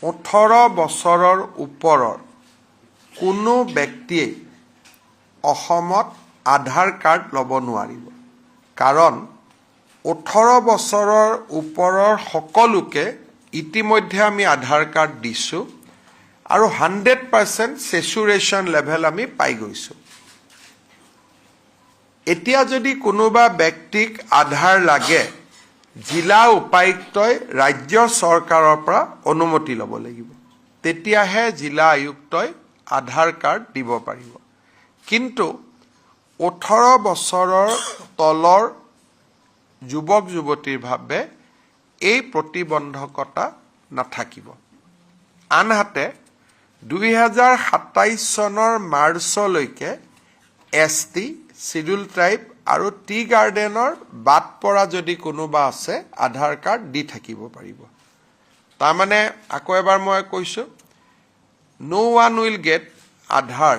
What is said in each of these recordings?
18 বছৰৰ ওপৰৰ কোনো ব্যক্তিয়ে অসমত আধাৰ কাৰ্ড ল'ব নোৱাৰিব কাৰণ 18 বছৰৰ ওপৰৰ সকলোকে ইতিমধ্যে আমি আধাৰ কাৰ্ড দিছোঁ আৰু 100% সেচুৰেশন লেভেল আমি পাই গৈছোঁ। এতিয়া যদি কোনোবা ব্যক্তিক আধাৰ লাগে জিলা উপায়ুক্তই ৰাজ্য চৰকাৰৰ পৰা অনুমতি ল'ব লাগিব, তেতিয়াহে জিলা আয়ুক্তই আধাৰ কাৰ্ড দিব পাৰিব। কিন্তু 18 বছৰৰ তলৰ যুৱক যুৱতীৰ বাবে এই প্ৰতিবন্ধকতা নাথাকিব। আনহাতে 2027 চনৰ মাৰ্চলৈকে ST, শিডিউল ট্ৰাইব আৰু টি গাৰ্ডেনৰ বাদ পৰা যদি কোনোবা আছে আধাৰ কাৰ্ড দি থাকিব পাৰিব। তাৰমানে আকৌ এবাৰ মই কৈছোঁ, no one will get Aadhaar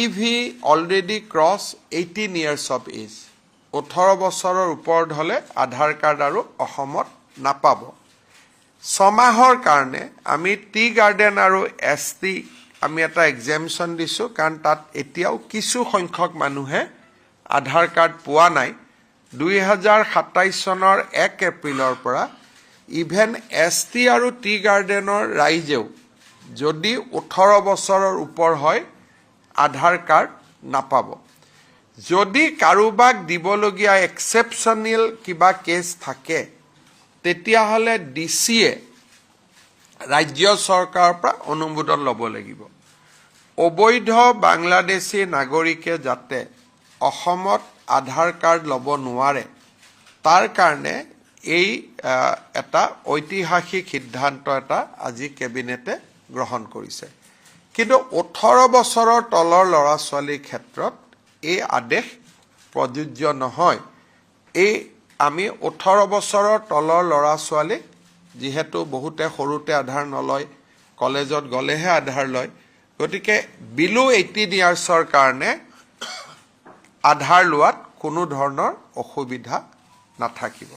if he already cross 18 years of age। 18 বছৰৰ ওপৰত হ'লে আধাৰ কাৰ্ড আৰু অসমত নাপাব। 6 মাহৰ কাৰণে আমি টি গাৰ্ডেন আৰু ST আমি এটা এক্সামশ্যন দিছোঁ কাৰণ তাত এতিয়াও কিছু সংখ্যক মানুহে আধাৰ কাৰ্ড পোৱা নাই। 2027 চনৰ 1 এপ্ৰিলৰ পৰা ইভেন ST আৰু টি গাৰ্ডেনৰ ৰাইজেও যদি 18 বছৰৰ ওপৰ হয় আধাৰ কাৰ্ড নাপাব। যদি কাৰোবাক দিবলগীয়া এক্সেপশ্যনেল কিবা কেছ থাকে তেতিয়াহ'লে DCয়ে ৰাজ্য চৰকাৰৰ পৰা অনুমোদন ল'ব লাগিব। অবৈধ বাংলাদেশী নাগৰিকে যাতে অসমত আধাৰ কাৰ্ড ল'ব নোৱাৰে তাৰ কাৰণে এই এটা ঐতিহাসিক সিদ্ধান্ত এটা আজি কেবিনেটে গ্ৰহণ কৰিছে। কিন্তু 18 বছৰৰ তলৰ ল'ৰা ছোৱালীৰ ক্ষেত্ৰত এই আদেশ প্ৰযোজ্য নহয়। এই আমি 18 বছৰৰ তলৰ ল'ৰা ছোৱালীক যিহেতু বহুতে সৰুতে আধাৰ নলয়, কলেজত গ'লেহে আধাৰ লয়, গতিকে বিলো 18 ইয়াৰ্ছৰ কাৰণে আধাৰ লোৱাত কোনো ধৰণৰ অসুবিধা নাথাকিব।